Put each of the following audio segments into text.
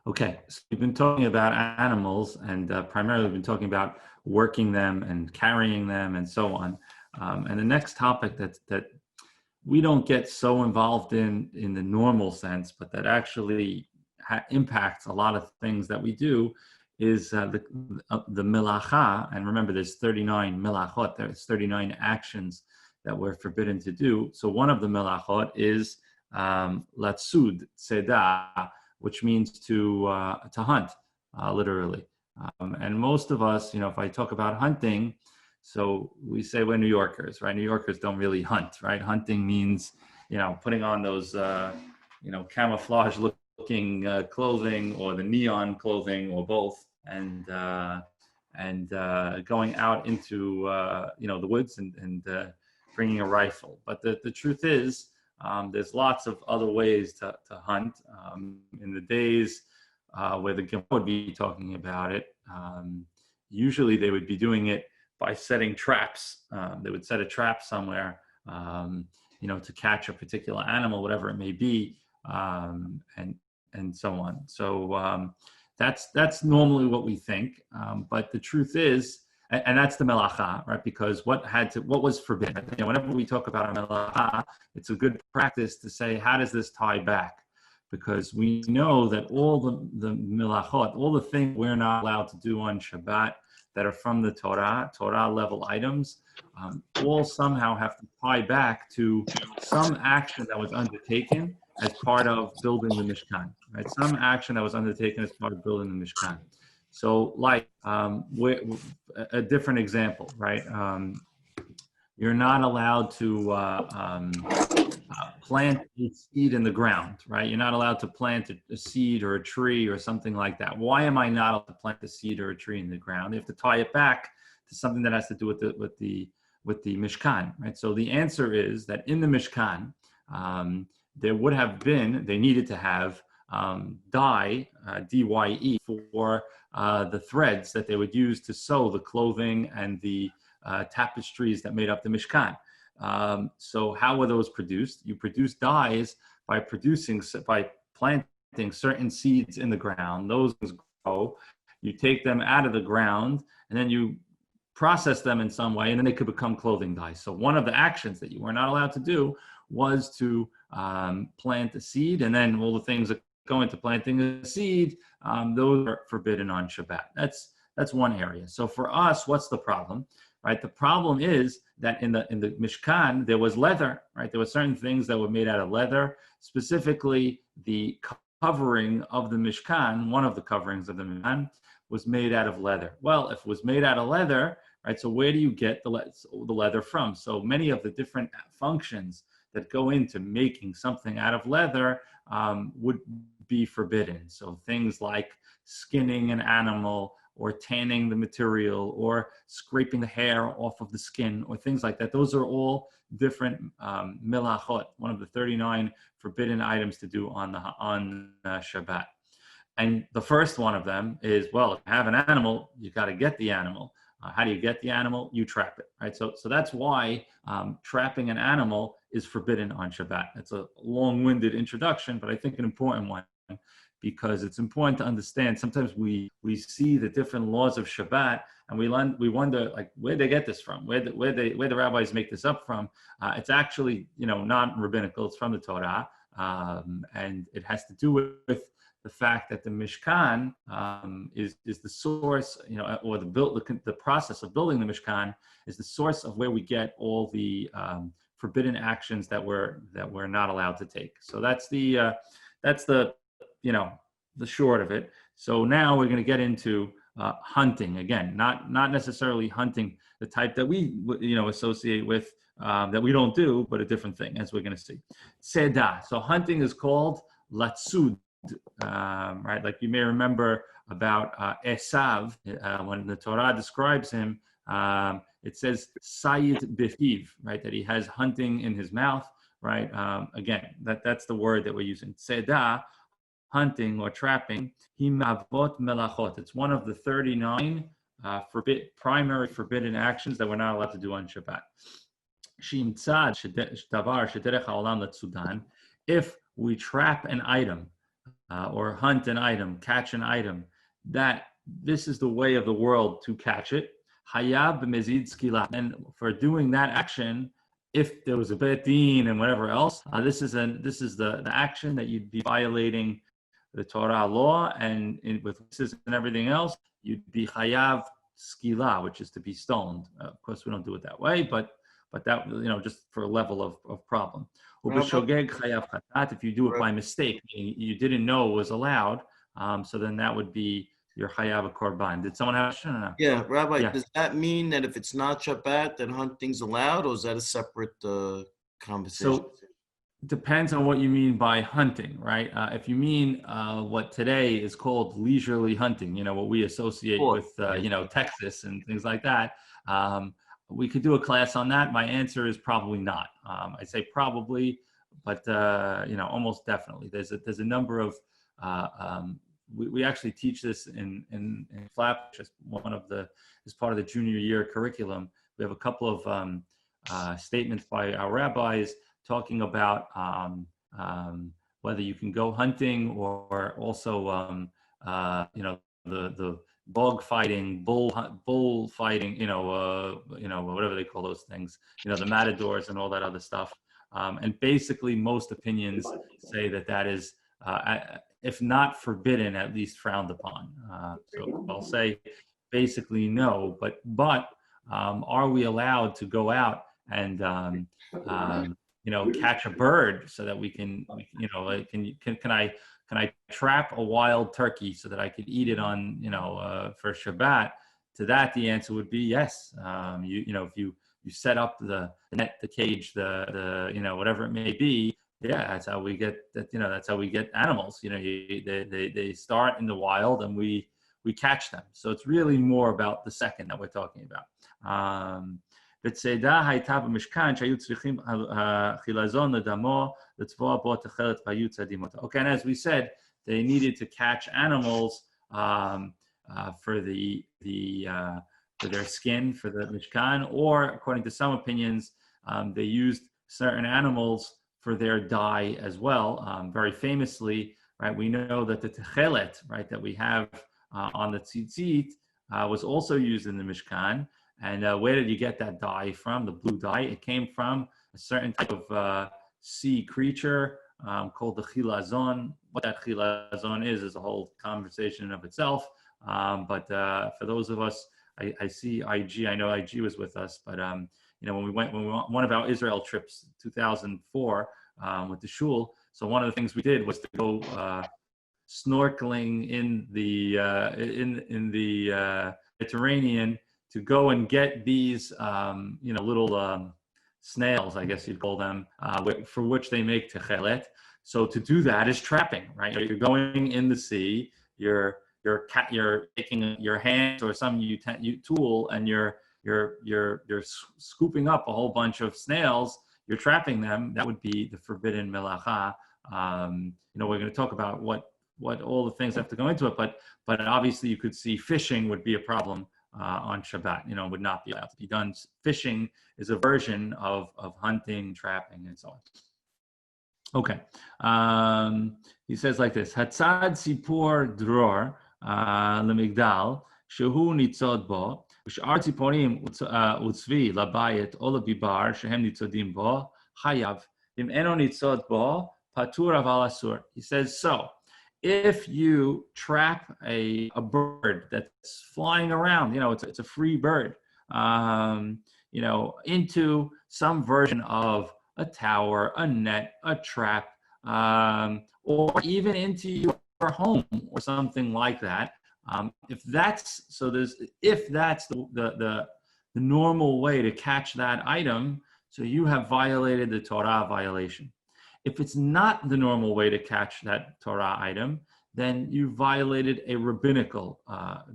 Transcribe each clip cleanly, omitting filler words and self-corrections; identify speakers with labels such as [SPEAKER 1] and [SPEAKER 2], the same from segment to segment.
[SPEAKER 1] Okay, so we've been talking about animals and primarily we've been talking about working them and carrying them and so on. And the next topic that we don't get so involved in the normal sense, but that actually impacts a lot of things that we do is the milacha. And remember, there's 39 milachot. There's 39 actions that we're forbidden to do. So one of the milachot is latsud, sedah, which means to hunt, literally. And most of us, if I talk about hunting, so we say we're New Yorkers, right? New Yorkers don't really hunt, right? Hunting means, putting on those, camouflage looking clothing or the neon clothing or both, and going out into, the woods and bringing a rifle. But the truth is, there's lots of other ways to hunt. In the days where the Gemara would be talking about it, usually they would be doing it by setting traps. They would set a trap somewhere, to catch a particular animal, whatever it may be, and so on. So that's normally what we think. But the truth is, and that's the melacha, right? Because what was forbidden? Whenever we talk about a melacha, it's a good practice to say, how does this tie back? Because we know that all the melachot, all the things we're not allowed to do on Shabbat that are from the Torah level items, all somehow have to tie back to some action that was undertaken as part of building the Mishkan, right? Some action that was undertaken as part of building the Mishkan. So, like a different example, right? You're not allowed to plant a seed in the ground, right? You're not allowed to plant a seed or a tree or something like that. Why am I not allowed to plant a seed or a tree in the ground? You have to tie it back to something that has to do with the Mishkan, right? So the answer is that in the Mishkan, they needed to have dye, D-Y-E, for the threads that they would use to sew the clothing and the tapestries that made up the Mishkan. So how were those produced? You produce dyes by planting certain seeds in the ground. Those grow. You take them out of the ground, and then you process them in some way, and then they could become clothing dyes. So one of the actions that you were not allowed to do was to plant a seed, and then all the things that go into planting a seed, those are forbidden on Shabbat. That's one area. So for us, what's the problem? Right, the problem is that in the Mishkan there was leather. Right, there were certain things that were made out of leather. Specifically, the covering of the Mishkan, one of the coverings of the Mishkan, was made out of leather. Well, if it was made out of leather, right? So where do you get the leather from? So many of the different functions that go into making something out of leather would be forbidden. So things like skinning an animal, or tanning the material, or scraping the hair off of the skin, or things like that. Those are all different milachot, one of the 39 forbidden items to do on Shabbat. And the first one of them is, well, if you have an animal, you got to get the animal. How do you get the animal? You trap it, right? So that's why trapping an animal is forbidden on Shabbat. It's a long-winded introduction, but I think an important one, because it's important to understand. Sometimes we see the different laws of Shabbat, and we wonder, like, where they get this from, where the rabbis make this up from. It's actually, not rabbinical. It's from the Torah, and it has to do with the fact that the Mishkan is the source, or the process of building the Mishkan is the source of where we get all the forbidden actions that we're not allowed to take. So that's the short of it. So now we're going to get into hunting again, not necessarily hunting the type that we associate with, that we don't do, but a different thing, as we're going to see. Sedah. So hunting is called latsud, right? Like you may remember about Esav, when the Torah describes him, it says sayid bifiv, right? That he has hunting in his mouth, right? Again, that's the word that we're using. Sedah, hunting or trapping, himavot melachot. It's one of the 39 primary forbidden actions that we're not allowed to do on Shabbat. If we trap an item or hunt an item, catch an item, that this is the way of the world to catch it. Hayab b'mezid skila. And for doing that action, if there was a bet din and whatever else, this is the action that you'd be violating the Torah law, and with witnesses and everything else, you'd be chayav skila, which is to be stoned. Of course, we don't do it that way, but that, just for a level of problem. If you do it by mistake, you didn't know it was allowed, so then that would be your chayav korban. Did someone have a question or no?
[SPEAKER 2] Yeah, Rabbi,
[SPEAKER 1] Yeah.
[SPEAKER 2] Does that mean that if it's not Shabbat, then hunting's allowed, or is that a separate conversation?
[SPEAKER 1] So depends on what you mean by hunting, right? If you mean what today is called leisurely hunting, what we associate with, Texas and things like that, we could do a class on that. My answer is probably not. I say probably, but almost definitely. There's a number of we actually teach this in FLAP, just as part of the junior year curriculum. We have a couple of statements by our rabbis talking about whether you can go hunting, or also the dog fighting, bull fighting, whatever they call those things, the matadors and all that other stuff. And basically, most opinions say that is, if not forbidden, at least frowned upon. So I'll say basically no, but are we allowed to go out and catch a bird so that we can can I trap a wild turkey so that I could eat it on for Shabbat? To that, the answer would be yes. If you set up the net, the cage, the whatever it may be, yeah, that's how we get that. That's how we get animals. They start in the wild and we catch them. So it's really more about the second that we're talking about. בצעדה הייתה במשכן שהיו צריכים חילזון לדמו לצבוע בו תכלת והיו צדים אותה. Okay, and as we said, they needed to catch animals for their skin, for the mishkan, or according to some opinions, they used certain animals for their dye as well. Very famously, right, we know that the techelet, right, that we have on the tzitzit was also used in the mishkan. And where did you get that dye from, the blue dye? It came from a certain type of sea creature called the chilazon. What that chilazon is a whole conversation in of itself. But for those of us, I see IG, I know IG was with us, but when we went one of our Israel trips, 2004, with the shul, so one of the things we did was to go snorkeling in the Mediterranean, to go and get these, little snails, I guess you'd call them, for which they make techelet. So to do that is trapping, right? You're going in the sea, you're taking your hands or some tool, and you're scooping up a whole bunch of snails. You're trapping them. That would be the forbidden melacha. We're going to talk about what all the things have to go into it, but obviously you could see fishing would be a problem. On Shabbat, would not be allowed to be done. Fishing is a version of hunting, trapping, and so on. Okay. He says like this: Hatzad sipor dror lemigdal shehu nitzod bo v'shar tziporim utzvi labayit o lebibar shehem nitzodim bo chayav im eno nitzod bo patur aval asur. He says so. If you trap a bird that's flying around, it's a free bird, into some version of a tower, a net, a trap, or even into your home or something like that. If that's the normal way to catch that item, so you have violated the Torah violation. If it's not the normal way to catch that Torah item, then you violated a rabbinical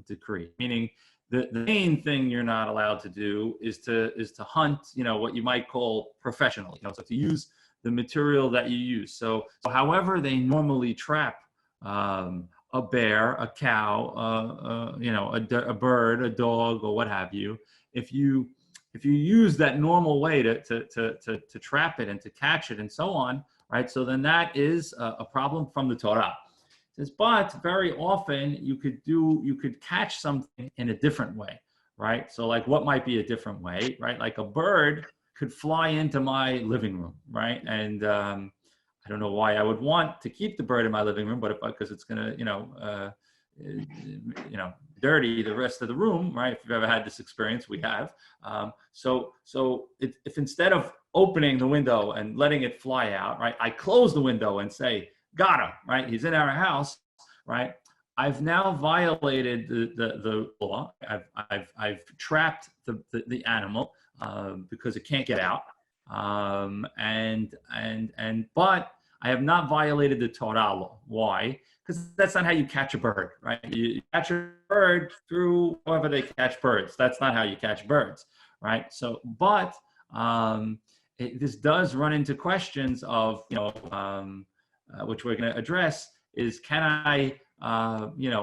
[SPEAKER 1] decree. Meaning, the main thing you're not allowed to do is to hunt, what you might call professionally. So to use the material that you use. So however they normally trap a bear, a cow, a bird, a dog, or what have you, if you use that normal way to trap it and to catch it and so on, right? So then that is a problem from the Torah. Says, but very often you could catch something in a different way, right? So like what might be a different way, right? Like a bird could fly into my living room, right? And I don't know why I would want to keep the bird in my living room, but because it's gonna, dirty the rest of the room, right? If you've ever had this experience, we have. So if instead of opening the window and letting it fly out, right, I close the window and say, got him, right? He's in our house, right? I've now violated the law. I've trapped the animal because it can't get out, but I have not violated the Torah law. Why? Because that's not how you catch a bird, right? You catch a bird through however they catch birds. That's not how you catch birds, right? So, but this does run into questions of, which we're going to address, is can I,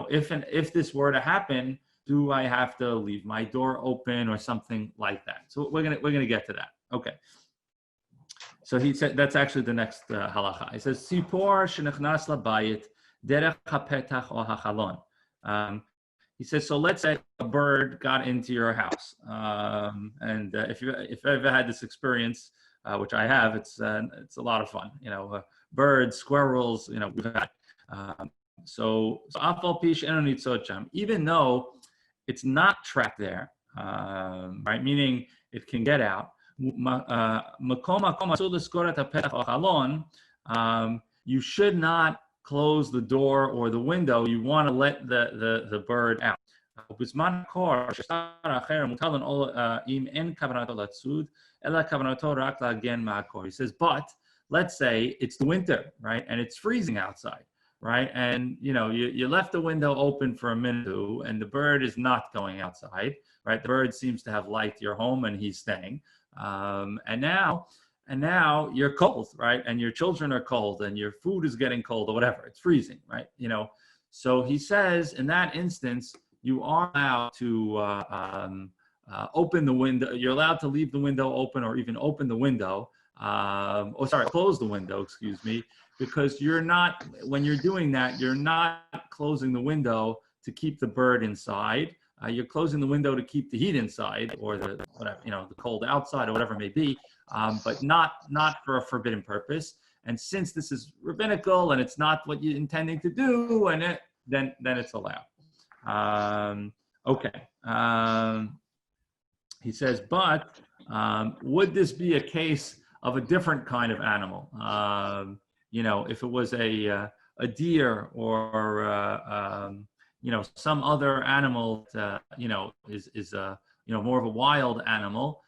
[SPEAKER 1] if this were to happen, do I have to leave my door open or something like that? So we're gonna get to that. Okay. So he said that's actually the next halacha. He says sipor shenichnas labayit derech hapetach or hachalon. He says, so let's say a bird got into your house, and if you've ever had this experience, which I have, it's a lot of fun. Birds, squirrels, we've had. So even though it's not trapped there, right? Meaning it can get out. You should not close the door or the window. You want to let the bird out. He says, but let's say it's the winter, right? And it's freezing outside, right? And you left the window open for a minute or two, and the bird is not going outside, right? The bird seems to have liked your home and he's staying. And now you're cold, right? And your children are cold and your food is getting cold or whatever. It's freezing, right? So he says in that instance, you are allowed to open the window. You're allowed to leave the window open or even open the window. Close the window, excuse me, because when you're doing that, you're not closing the window to keep the bird inside. You're closing the window to keep the heat inside or the cold outside or whatever it may be, but not for a forbidden purpose. And since this is rabbinical and it's not what you're intending to do, then it's allowed. Okay. He says, but would this be a case of a different kind of animal? If it was a deer or some other animal that, is more of a wild animal,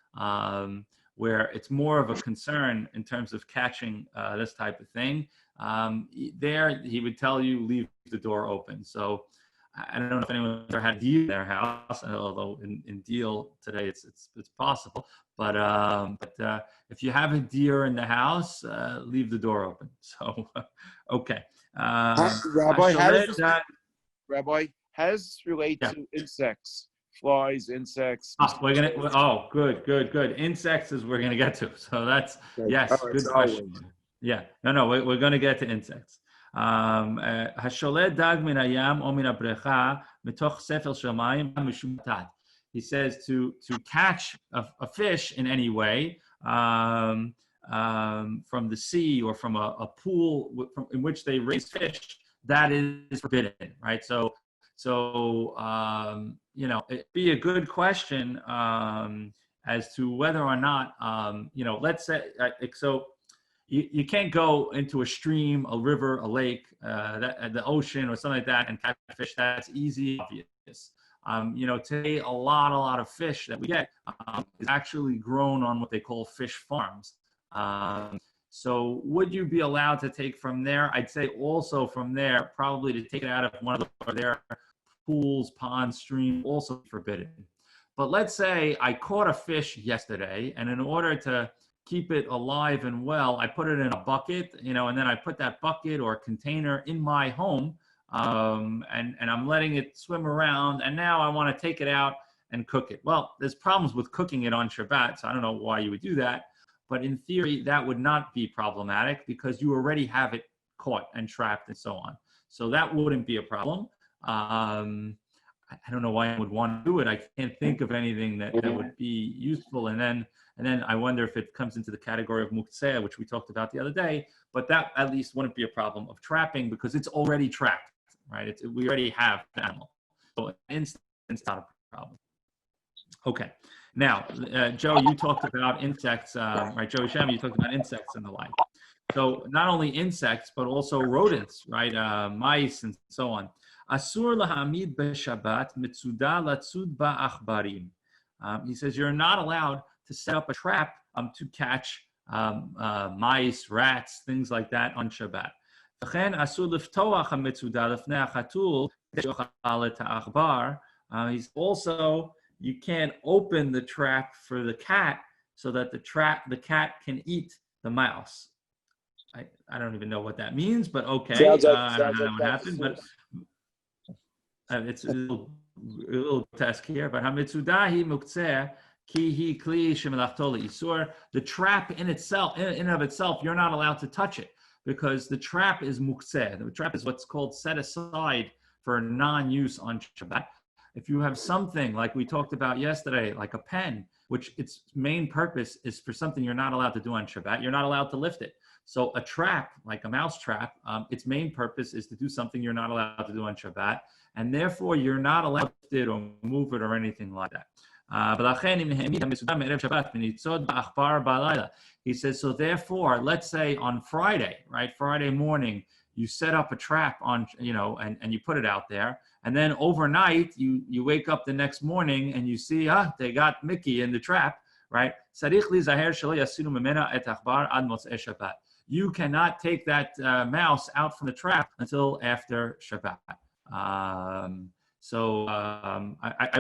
[SPEAKER 1] where it's more of a concern in terms of catching this type of thing. There, he would tell you, leave the door open. So I don't know if anyone ever had deer in their house, although in Deal today it's possible. But if you have a deer in the house, leave the door open. So, okay.
[SPEAKER 3] Rabbi, how does this relate to insects? Flies, insects.
[SPEAKER 1] Good. Insects is we're gonna get to. So that's yes, good question. Yeah, no, we're gonna get to insects. He says to catch a fish in any way from the sea or from a pool in which they raise fish, that is forbidden, right? So it'd be a good question as to whether or not let's say you can't go into a stream, a river, a lake, the ocean, or something like that, and catch fish. That's easy, obvious. Today a lot of fish that we get is actually grown on what they call fish farms. So would you be allowed to take from there? I'd say also from there, probably to take it out of one of their pools, ponds, streams, also forbidden. But let's say I caught a fish yesterday, and in order to keep it alive and well, I put it in a bucket, and then I put that bucket or container in my home, and I'm letting it swim around, and now I want to take it out and cook it. Well, there's problems with cooking it on Shabbat, so I don't know why you would do that, but in theory, that would not be problematic because you already have it caught and trapped and so on. So that wouldn't be a problem. I don't know why I would want to do it. I can't think of anything that would be useful. And then I wonder if it comes into the category of mukseh, which we talked about the other day. But that at least wouldn't be a problem of trapping because it's already trapped, right? We already have the animal. So it's not a problem. Okay. Now, Joe, you talked about insects, right? Joe Hashem, you talked about insects and the like. So not only insects, but also rodents, right? Mice and so on. Asur lahamid b'Shabbat mitzuda latzud ba'achbarim. He says you're not allowed to set up a trap to catch mice, rats, things like that on Shabbat. V'chen asur liftoach hamitzuda lefnei hachatul she'ochal et ha'achbar. He's also, you can't open the trap for the cat so that the cat can eat the mouse. I don't even know what that means, but okay. I don't know what happened, but it's a little task here. But hamitzudahi muktzeh ki hi kli shemelachto leisur. The trap in itself, in of itself, you're not allowed to touch it because the trap is muktzeh. The trap is what's called set aside for non-use on Shabbat. If you have something like we talked about yesterday, like a pen, which its main purpose is for something you're not allowed to do on Shabbat, you're not allowed to lift it. So a trap, like a mouse trap, its main purpose is to do something you're not allowed to do on Shabbat, and therefore you're not allowed to lift it or move it or anything like that. He says, so therefore, let's say on Friday, right, Friday morning, you set up a trap on, and you put it out there, and then overnight you wake up the next morning and you see, they got Mickey in the trap, right? You cannot take that mouse out from the trap until after Shabbat. I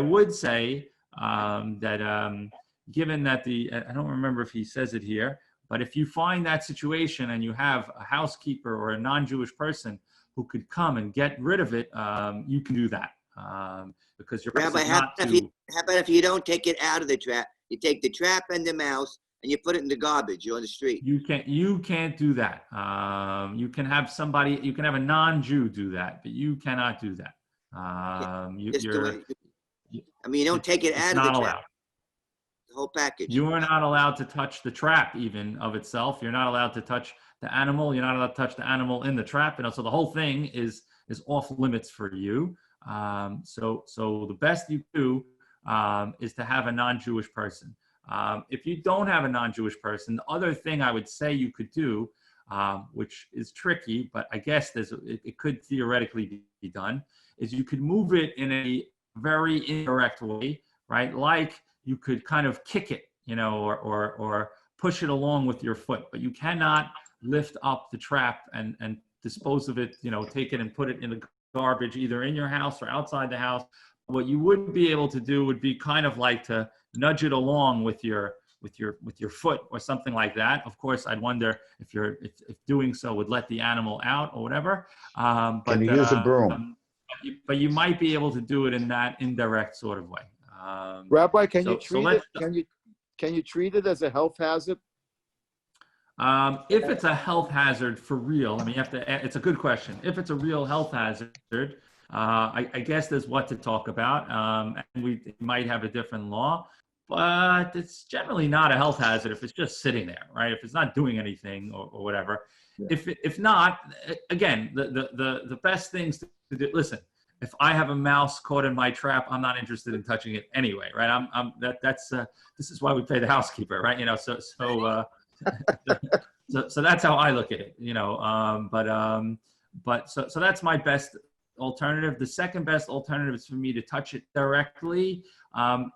[SPEAKER 1] would say that given that I don't remember if he says it here, but if you find that situation and you have a housekeeper or a non-Jewish person who could come and get rid of it, you can do that because you're
[SPEAKER 4] Rabbi, how about if you don't take it out of the trap? You take the trap and the mouse and you put it in the garbage. You're on the street.
[SPEAKER 1] You can't do that. You can have a non-Jew do that, but you cannot do that.
[SPEAKER 4] You don't take it out of the trap.
[SPEAKER 1] Allowed.
[SPEAKER 4] The whole package.
[SPEAKER 1] You are not allowed to touch the trap even of itself. You're not allowed to touch the animal. You're not allowed to touch the animal in the trap. So the whole thing is off limits for you. So the best you do is to have a non-Jewish person. If you don't have a non-Jewish person, the other thing I would say you could do, which is tricky, but I guess it could theoretically be done, is you could move it in a very indirect way, right? Like you could kind of kick it, or push it along with your foot, but you cannot lift up the trap and dispose of it, take it and put it in the garbage, either in your house or outside the house. What you would be able to do would be kind of like to nudge it along with your foot or something like that. Of course, I'd wonder if doing so would let the animal out or whatever. But
[SPEAKER 5] can you use a broom?
[SPEAKER 1] But you might be able to do it in that indirect sort of way.
[SPEAKER 3] Rabbi, can you treat it as a health hazard?
[SPEAKER 1] If it's a health hazard for real, it's a good question. If it's a real health hazard, I guess there's what to talk about, and we might have a different law, but it's generally not a health hazard if it's just sitting there, right? If it's not doing anything or whatever. Yeah. If not, again, the best things to do. Listen, if I have a mouse caught in my trap, I'm not interested in touching it anyway, right? This is why we pay the housekeeper, right? So that's how I look at it, so that's my best alternative. The second best alternative is for me to touch it directly.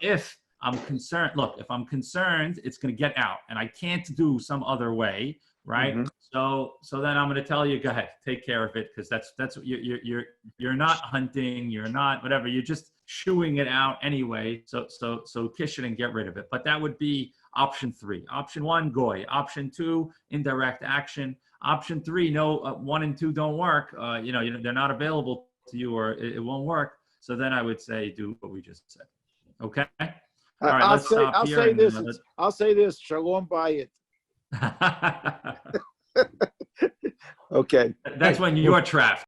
[SPEAKER 1] If I'm concerned, if I'm concerned, it's going to get out and I can't do some other way, right? Mm-hmm. So then I'm going to tell you, go ahead, take care of it, because that's what you're not hunting, you're not whatever, you're just shooing it out anyway. So kish it and get rid of it. But that would be option 3. Option 1, goy. Option 2, indirect action. Option 3, no, 1 and 2 don't work. They're not available to you, or it won't work. So then I would say do what we just said. Okay. All right.
[SPEAKER 3] I'll say this. Shalom bayit. Okay.
[SPEAKER 1] That's when you're trapped.